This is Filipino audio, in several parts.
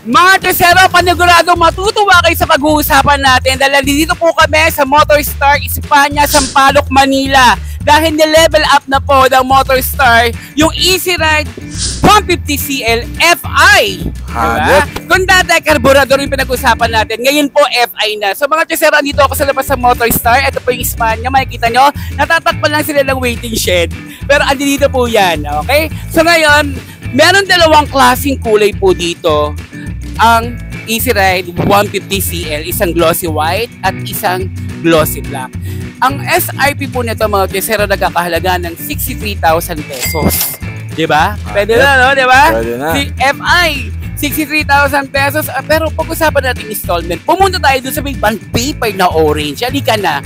Mga Chesero, paniguradong matutuwa kayo sa pag-uusapan natin dahil dito po kami sa Motorstar Espanya, Sampaloc, Manila. Dahil ni-level up na po ng Motorstar yung Easy Ride 150cl FI. Diba? Kung dati karburador yung pinag-usapan natin, ngayon po FI na. So mga Chesero, dito ako sa labas sa Motorstar. Ito po yung Espanya, makikita nyo, natatakpan lang sila ng waiting shed. Pero andito po yan, okay? So ngayon, meron dalawang klaseng kulay po dito. Ang Easy Ride 150cl, isang glossy white at isang glossy black. Ang SRP po nito mga Chesero nagkakahalaga ng 63,000 pesos. Diba? Pwede na, no? Diba? Pwede na. Si FI, 63,000 pesos. Pero pag-usapan natin installment, pumunta tayo dun sa may bond paper na orange. Halika na.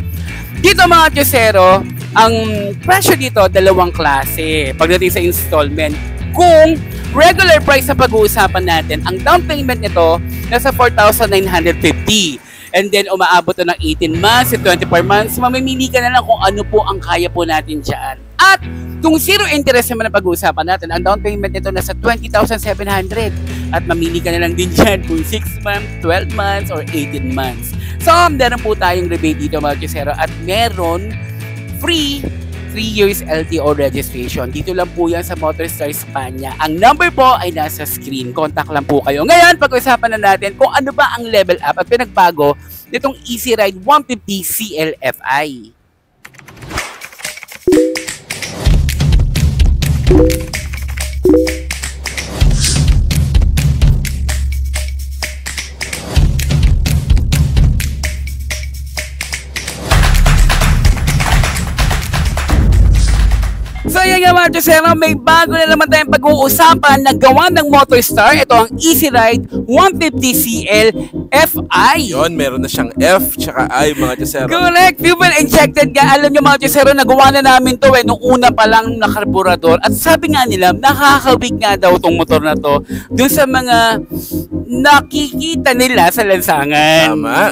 Dito mga Chesero, ang presyo dito, dalawang klase. Pagdating sa installment, kung regular price sa pag-uusapan natin, ang down payment nito nasa 4,950. And then umaabot to ng 18 months, 24 months, mamimili ka na lang kung ano po ang kaya po natin dyan. At kung zero interest naman ang pag-uusapan natin, ang down payment nito nasa 20,700. At mamili ka na lang din dyan kung 6 months, 12 months, or 18 months. So, meron po tayong rebate dito mga Chesero at meron free 3 years LTO registration. Dito lang po yan sa Motorstar Espanya. Ang number po ay nasa screen. Contact lang po kayo. Ngayon, pag-usapan na natin kung ano ba ang level up at pinagbago nitong Easy Ride 150cl FI. So yan nga mga Chesero, may bago na naman tayong pag-uusapan na gawa ng Motorstar. Ito ang Easy Ride 150cl FI. Yun, meron na siyang F tsaka I mga Chesero. Correct! Fuel injected ka. Alam nyo mga Chesero, nagawa na namin to nung una pa lang na karburador. At sabi nga nila, nakakawig nga daw tong motor na to dun sa mga nakikita nila sa lansangan. Tama.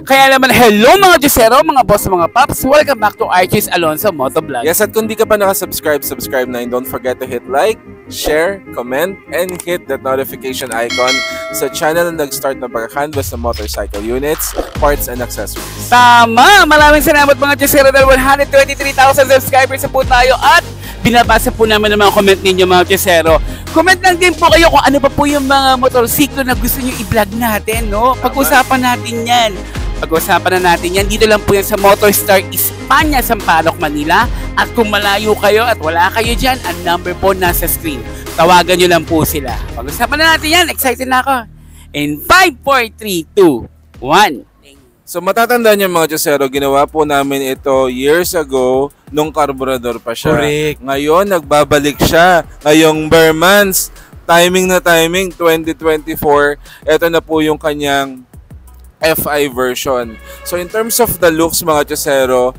Kaya naman, hello mga Chesero, mga boss, mga paps. Welcome back to Archie's Alonso Motovlog. Yes, at kung di ka pa nakasubscribe, subscribe na, and don't forget to hit like, share, comment, and hit that notification icon sa channel na nag-start na pag-canvas ng motorcycle units, parts, and accessories. Tama! Maraming salamat mga Chesero dahil 123,000 subscribers na po tayo at binabasa po naman ang mga comment ninyo mga Chesero. Comment lang din po kayo kung ano pa po yung mga motorsiklo na gusto nyo i-vlog natin, no? Pag-usapan natin yan. Pag-usapan na natin yan. Dito lang po yan sa Motorstar Espanya, Sampaloc, Manila. At kung malayo kayo at wala kayo dyan, ang number po nasa screen. Tawagan nyo lang po sila. Pag-usapan na natin yan. Excited na ako. In 5, 4, 3, 2, 1. So matatandaan niyo mga Chesero, ginawa po namin ito years ago nung karburador pa siya. Correct. Ngayon, nagbabalik siya. Ngayong bare months, timing na timing, 2024. Ito na po yung kanyang FI version. So in terms of the looks mga Chesero,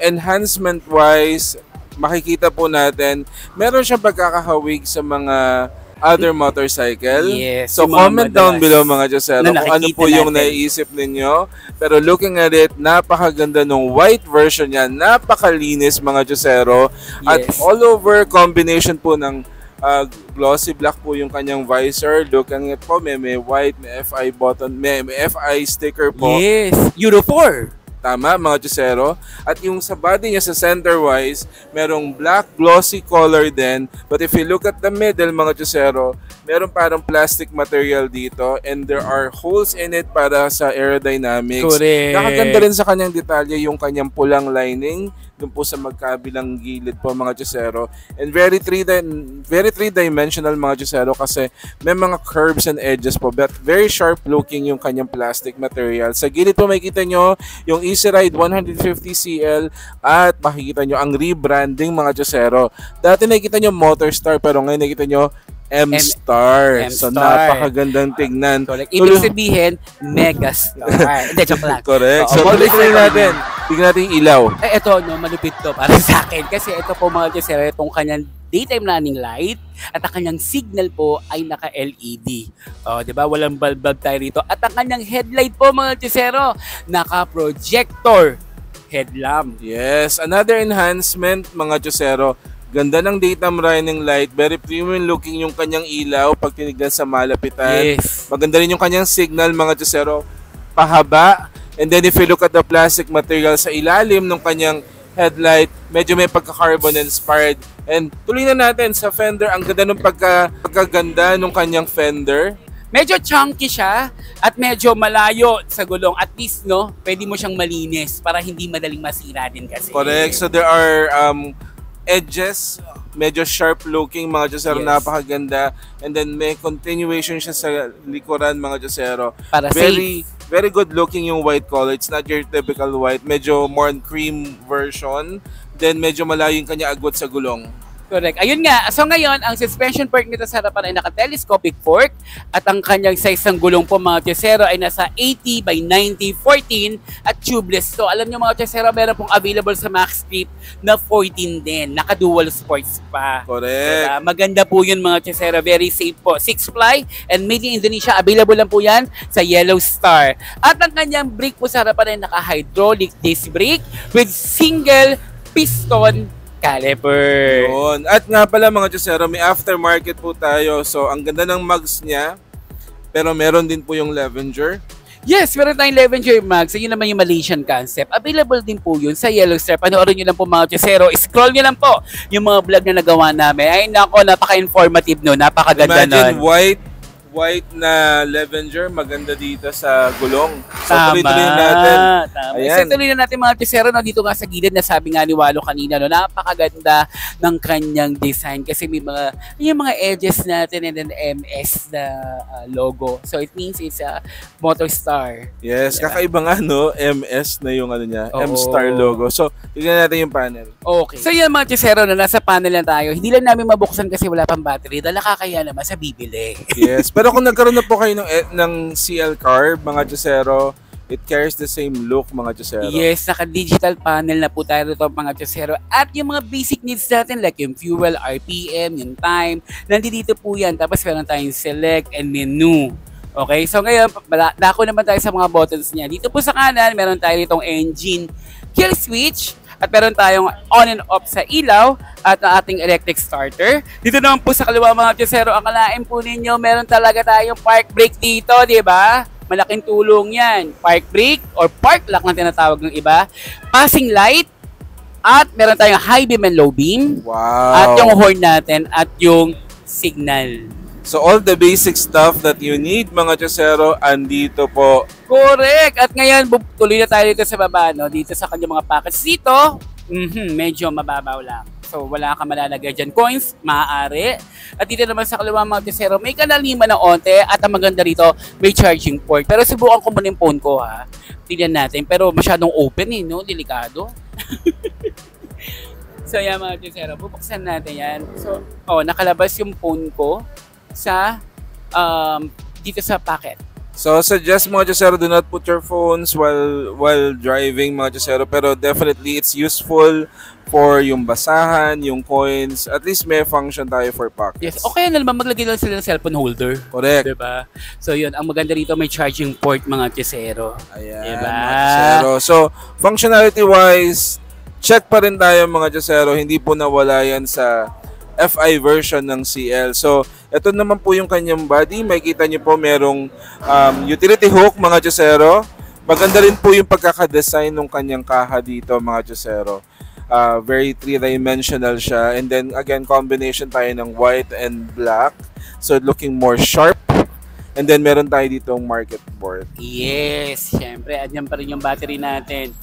enhancement-wise, makikita po natin, meron siyang pagkakahawig sa mga other motorcycle. Yes, So comment down below mga Chesero kung ano po yung naiisip ninyo. Pero looking at it, napakaganda nung white version niya. Napakalinis mga Chesero. At Yes. all over combination po ng glossy black po yung kanyang visor. Looking at po, may white, may FI button, may FI sticker po. Yes. Euro 4. Tama mga Chesero. At yung sa body niya sa center-wise, merong black glossy color din. But if you look at the middle mga Chesero, meron parang plastic material dito and there are holes in it para sa aerodynamics. Correct. Nakaganda rin sa kanyang detalye yung kanyang pulang lining dun po sa magkabilang gilid po mga Chesero. And very three-dimensional mga Chesero kasi may mga curves and edges po but very sharp looking yung kanyang plastic material. Sa gilid po makikita nyo yung Easy Ride 150cl at makikita nyo ang rebranding mga Chesero. Dati nakikita nyo Motorstar pero ngayon nakikita nyo M-Star. So napakagandang tignan. Ibig sabihin, Megastar. Hindi, joke lang. Correct. Oo, So tuloy natin. Tignan natin yung ilaw. Ito, no, malupit to para sa akin. Kasi ito po mga Chesero, itong kanyang daytime running light at ang kanyang signal po ay naka-LED. Oh, 'di ba? Walang bulb tayo rito. At ang kanyang headlight po mga Chesero, naka-projector headlamp. Yes, another enhancement mga Chesero, Ganda ng daytime running light. Very premium looking yung kanyang ilaw pag tinignan sa malapitan. Yes. Maganda rin yung kanyang signal, mga Josero. Pahaba. And then if you look at the plastic material sa ilalim ng kanyang headlight, medyo may pagka-carbon inspired. And tuloy na natin sa fender. Ang ganda ng pagkaganda ng kanyang fender. Medyo chunky siya at medyo malayo sa gulong. At least, no, pwede mo siyang malinis para hindi madaling masira din kasi. Correct. So there are edges, medyo sharp looking, mga Josero, Yes. napakaganda. And then may continuation siya sa likuran, mga Josero. Para Very good looking yung white color. It's not your typical white. Medyo more on cream version. Then medyo malayo yung kanya agwat sa gulong. Correct. Ayun nga. So ngayon, ang suspension fork nito sa harapan ay naka-telescopic fork at ang kanyang size ng gulong po, mga Tiesero, ay nasa 80 by 90, 14 at tubeless. So alam nyo, mga Tiesero, meron pong available sa Max Grip na 14 din. Naka-dual sports pa. Correct. Maganda po yun, mga Tiesero. Very safe po. 6-ply and made in Indonesia. Available lang po yan sa Yellow Star. At ang kanyang brake po sa harapan ay naka-hydraulic disc brake with single piston caliper. Yun. At nga pala, mga Josero, may aftermarket po tayo. So, ang ganda ng mugs niya. Pero meron din po yung Levenger. Yes, meron tayong Levenger Max. Yun naman yung Malaysian concept. Available din po yun sa Yellow Star. Panoorin nyo lang po, mga Josero. Scroll nyo lang po yung mga vlog na nagawa namin. Ay nako, napaka-informative no. Napakaganda Imagine nun. white na Levenger, maganda dito sa gulong. So, Tama. tuloy-tuloy natin. Tama. Ayan. So, tuloy na natin, mga Tiesero, no, dito nga sa gilid na sabi nga ni Walo kanina, no, napakaganda ng kanyang design kasi may yung mga edges natin and then MS na logo. So it means it's a Motorstar. Yes, Diba? kakaiba nga, no? MS na yung ano niya, Oo. M-Star logo. So, tignan natin yung panel. Okay. So yan, mga Tiesero, no, nasa panel na tayo. Hindi lang namin mabuksan kasi wala pang battery. Dala kakaya naman sa bibili. Yes, pero kung nagkaroon na po kayo ng CL carb, mga Josero, it carries the same look, mga Josero. Yes, naka-digital panel na po tayo rito, mga Tiesero. At yung mga basic needs natin like yung fuel, RPM, yung time, nandito po yan. Tapos meron tayong select and menu. Okay, so ngayon, dako naman tayo sa mga buttons niya. Dito po sa kanan, meron tayo itong engine kill switch. At meron tayong on and off sa ilaw at ang ating electric starter. Dito naman po sa kaliwa, mga Tiesero, akalain po ninyo, meron talaga tayong park brake dito, di ba? Malaking tulong yan. Park brake or park lock na tinatawag ng iba. Passing light. At meron tayong high beam and low beam. Wow. At yung horn natin at yung signal. So, all the basic stuff that you need, mga Josero, andito po. Correct! At ngayon, tuloy na tayo dito sa baba, no? Dito sa kanyang mga packets. Dito, medyo mababaw lang. So, wala ka malalagay dyan. Coins, maaari. At dito naman sa kaliwa, mga Tiesero, may kalaliman ng onte. At ang maganda rito, may charging port. Pero subukan ko muna yung phone ko, ha? Tignan natin. Pero masyadong open, no? Delikado. So, yan, mga Tiesero. Bubuksan natin yan. So, nakalabas yung phone ko sa dito sa packet. So, suggest, mga Josero, do not put your phones while driving, mga Josero. Pero definitely, it's useful for yung basahan, yung coins. At least may function tayo for pockets. Yes. Okay na naman maglagay lang sila ng cellphone holder. Correct. Diba? So, yun. Ang maganda rito, may charging port, mga Tiesero. Ayan, Diba? mga Josero. So, functionality-wise, check pa rin tayo, mga Josero. Hindi po nawala yan sa FI version ng CL. So, ito naman po yung kanyang body. Makikita nyo po merong utility hook, mga Josero. Maganda rin po yung pagkakadesign ng kanyang kaha dito, mga Josero. Very three-dimensional siya. And then, again, combination tayo ng white and black. So, looking more sharp. And then, meron tayo ditong market board. Yes, syempre. Andyan pa rin yung battery natin.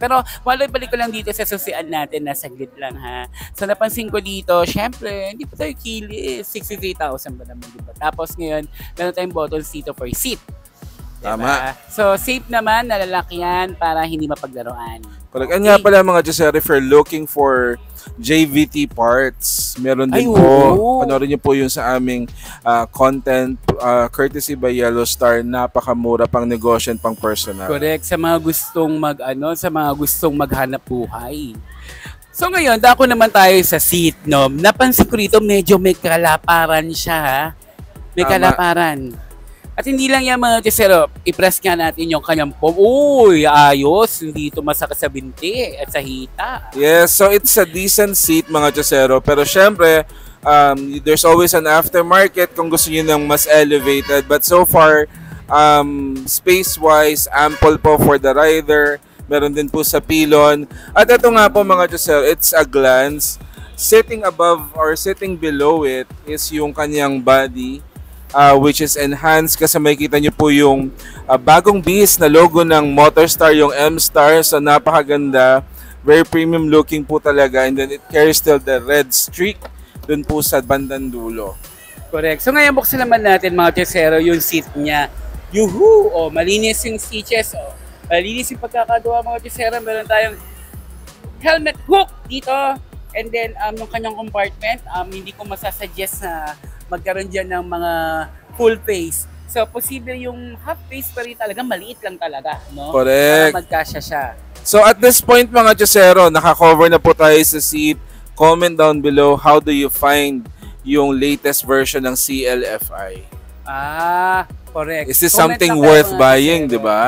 Pero wala, balik ko lang dito sa susian natin na saglit lang, ha. So napansin ko dito, syempre, hindi pa tayo kilis. 63,000 ba naman, diba? Tapos ngayon, meron tayong buttons dito for seat. Diba? Tama. So safe naman, nalalakyan para hindi mapaglaruan. Correct. And nga pala, mga Josero, if you're looking for JVT parts, meron din Ay, po. oo. Panoorin niyo po yung sa aming content courtesy by Yellow Star. Napakamura pang negosyo and pang personal. Correct. Sa mga gustong maghanap buhay. So ngayon, dako naman tayo sa seat, no? Napansin ko rito, medyo may kalaparan siya, ha? May Tama. kalaparan. At hindi lang yan mga Chesero, i-press nga natin yung kanyang pom. Uy, ayos, hindi ito masakit sa binti at sa hita. Yes, so it's a decent seat mga Chesero. Pero syempre, there's always an aftermarket kung gusto niyo ng mas elevated. But so far, space-wise, ample po for the rider. Meron din po sa pylon. At ito nga po mga Chesero, it's a glance. Sitting above or sitting below it is yung kanyang body. Which is enhanced kasi makikita nyo po yung bagong beast na logo ng Motorstar, yung M-Star. So napakaganda, very premium looking po talaga, and then it carries still the red streak dun po sa bandang dulo. Correct. So ngayon buksan naman natin mga Chesero yung seat niya. Yuhu! Oh, malinis yung stitches. Oh. Malinis yung pagkakagawa mga Chesero. Meron tayong helmet hook dito. And then yung kanyang compartment, hindi ko masasuggest na magkaroon dyan ng mga full face. So, posible yung half face pa rin talaga, maliit lang talaga, no? Correct. Para magkasya siya. So, at this point mga Chesero, naka-cover na po tayo sa seat. Comment down below, how do you find yung latest version ng CLFI? Correct. Is this Comment something lang worth kayo, mga buying, Chesero. di ba?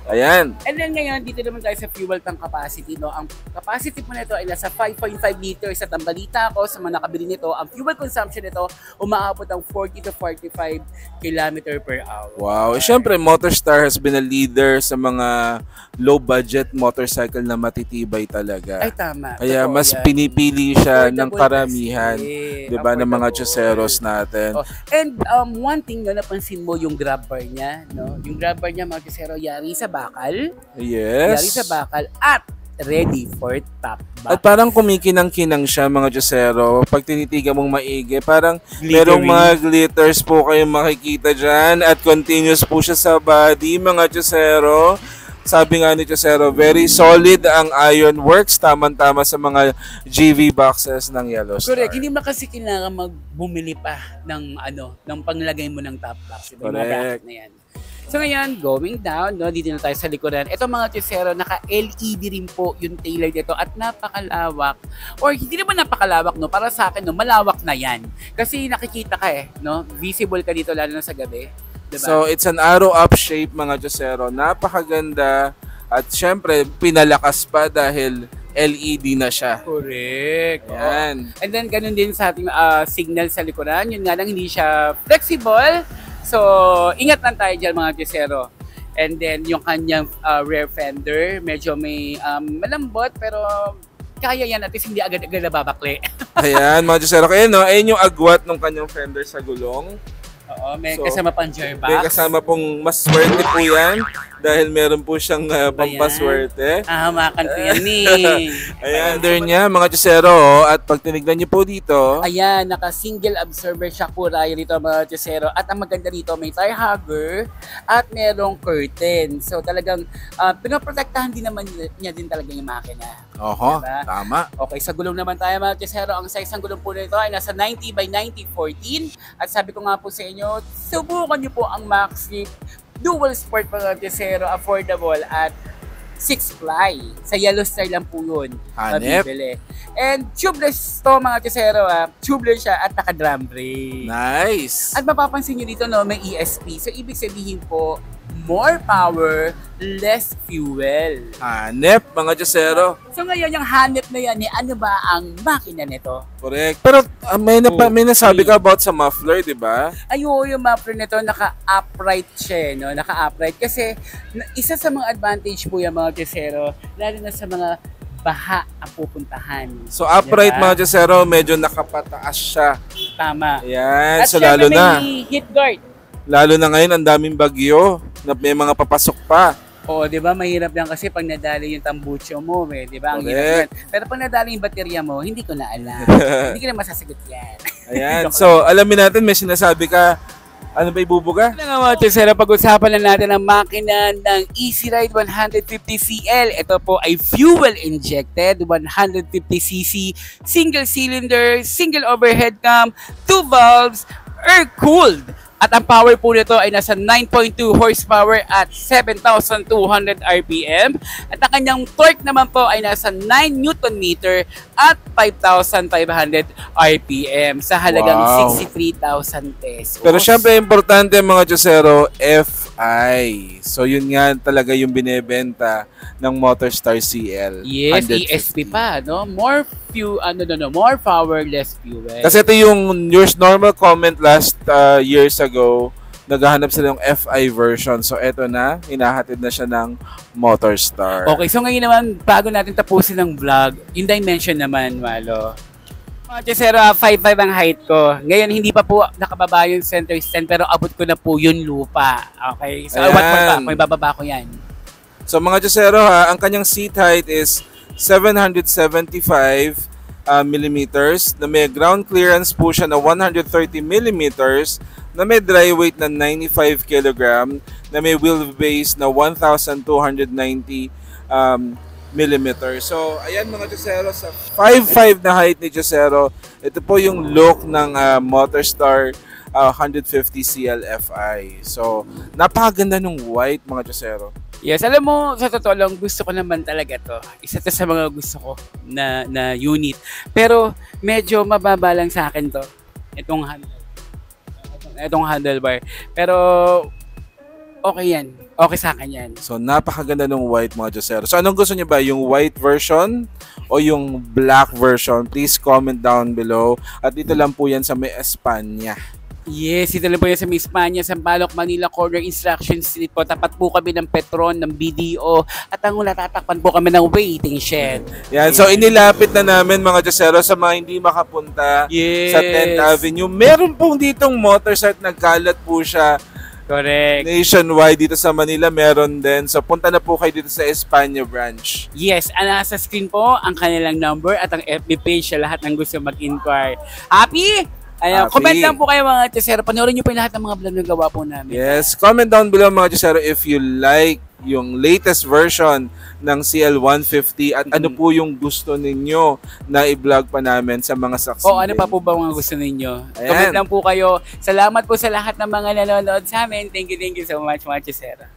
Ayan. And then ngayon, dito naman tayo sa fuel tank capacity. No? Ang capacity po nito ay nasa 5.5 liters. At ang balita ko sa mga nakabili nito, ang fuel consumption nito umaabot ng 40 to 45 km per hour. Wow. Siyempre, Motorstar has been a leader sa mga low-budget motorcycle na matitibay talaga. Ay, tama. Kaya Totoo mas yan. pinipili siya ng Affordable karamihan, kasi. 'di ba, ng mga Affordable. Cheseros natin. Oh, and one thing na napansin mo yung grab bar niya, no? Yung grab bar niya mga Chesero, yari sa bakal. Yari sa Yes. bakal at ready for top box. At parang kumikinang-kinang siya mga Chesero. Pag tinitigan mong maigi, parang Glittery. merong mga glitters po kayong makikita dyan at continuous po siya sa body mga Chesero. Sabi nga ni Chesero, very solid ang ironworks, tama-tama sa mga GV boxes ng Yellowstar. Correct. Hindi mo kasi kailangan bumili pa ng ng panglagay mo ng top box. Diba? Yung mga Correct. bracket na yan. So ngayon, going down, no, dito na tayo sa likuran. Ito mga Chesero, naka-LED rin po yung taillight nito at napakalawak. Or hindi naman napakalawak, no, para sa akin, no, malawak na yan. Kasi nakikita ka no, visible ka dito lalo na sa gabi. Diba? So, it's an arrow-up shape mga Chesero. Napakaganda. At syempre, pinalakas pa dahil LED na siya. Correct. Yan. And then, ganun din sa ating signal sa likuran. Yun nga lang, hindi siya flexible. So, ingat lang tayo dyan mga Chesero. And then, yung kanyang rear fender, medyo may malambot, pero kaya yan at least hindi agad-agad nababakli. Ayan, mga Chesero. Kaya no, ayun yung agwat ng kanyang fender sa gulong. Oo, may So, kasama pang gearbox. May kasama pong mas swerte po yan dahil meron po siyang pampaswerte. Hamakan ko yan eh. Ayan, under niya mga Chesero. Oh, at pag tinignan niyo po dito, Ayan, naka-single absorber shock po tayo dito mga Chesero. At ang maganda dito, may tire hugger at merong curtain. So talagang pinoprotektahan din naman niya din talaga yung makina. oho, Diba? tama. Okay, sa gulong naman tayo mga Chesero. Ang size ng gulong po nito ay nasa 90 by 90 14. At sabi ko nga po sa inyo, subukan niyo po ang Maxlip Dual Sport mga Chesero, affordable at 6-ply. Sa Yellowstar lang po yun. Hanep. Mabibili. And tubeless to mga Chesero. Tubeless siya at naka-drum brake. Nice. At mapapansin nyo dito, no, may ESP. So, ibig sabihin po, more power, less fuel. Hanep, mga Chesero. So, ngayon, yung hanep na yan, ano ba ang makina nito? Correct. Pero may nasabi ka about sa muffler, di ba? Ayun, yung muffler nito, naka-upright siya, no? Naka-upright. Kasi, isa sa mga advantage po yung mga Chesero, lalo na sa mga baha ang pupuntahan. So upright Diba? mga Chesero, medyo nakapataas siya. Tama. Ayan, At so syempre, lalo na. may heat guard. Lalo na ngayon, ang daming bagyo na may mga papasok pa. Oo, di ba? Mahirap lang kasi pag nadali yung tambucho mo, di ba? Ang Correct. hirap yan. Pero pag nadali yung baterya mo, hindi ko na alam. Hindi ko na masasagot yan. Ayan, so alamin natin, may sinasabi ka, ano ba ibubuga? Ano nga mga Chesero, pag-usapan na natin ang makina ng Easy Ride 150CL. Ito po ay fuel-injected, 150cc, single cylinder, single overhead cam, 2 valves, air-cooled. At ang power po nito ay nasa 9.2 horsepower at 7,200 RPM. At ang kanyang torque naman po ay nasa 9 Newton meter at 5,500 RPM sa halagang Wow. 63,000 pesos. Pero syempre, importante mga Diyosero, FI. So yun nga talaga yung binebenta ng Motorstar CL. Yes, 150. ESP pa, no? More more power, less fuel. Kasi ito yung yours normal comment last years ago, naghahanap sila ng FI version. So eto na, hinahatid na siya ng Motorstar. Okay, so ngayon naman, bago natin tapusin ng vlog, yung dimension naman, Malo. Mga Chesero, 5'5 ang height ko. Ngayon, hindi pa po nakababa yung center stand, pero abot ko na po yung lupa. Okay? So, Ayan. what more pa? May bababa ko yan. So mga Diyosero ha, ang kanyang seat height is 775 millimeters, na may ground clearance po siya na 130 millimeters, na may dry weight na 95 kg, na may wheelbase na 1,290 millimeters. So ayan mga Diyosero, sa 5'5 na height ni Diyosero, ito po yung look ng Motorstar 150 CLFI. So napakaganda nung white mga Diyosero. Yes, alam mo, sa totoo lang, gusto ko naman talaga to. Isa to sa mga gusto ko na unit. Pero medyo mababa lang sa akin to. Itong handlebar. Pero okay yan. Okay sa akin yan. So napakaganda nung white mga Diyosero. So anong gusto niyo ba? Yung white version o yung black version? Please comment down below. At dito lang po yan sa may Espanya. Yes, ito lang po yan sa May Espanya, Sampaloc, Manila Corner, Instruction Street po. Tapat po kami ng Petron, ng BDO, at ang tatakpan po kami ng waiting shed. Yan, so inilapit na namin mga Diyosero sa mga hindi makapunta Yes. sa 10th Avenue. Meron pong ditong Motorstar, nagkalat po siya Correct. nationwide. Dito sa Manila meron din. So punta na po kayo dito sa Espanya branch. Yes, nasa screen po ang kanilang number at ang FB page sa lahat ng gusto mag-inquire. Happy? Ayan, Happy. comment lang po kayo mga Chesero. Panoorin nyo po yung lahat ng mga vlog na gawa po namin. Yes, comment down below mga Diyosero if you like yung latest version ng CL150 at ano po yung gusto ninyo na i-vlog pa namin sa mga saksi. O ano pa po ba mga gusto ninyo? Ayan. Comment lang po kayo. Salamat po sa lahat ng mga nanonood sa amin. Thank you so much mga Chesero.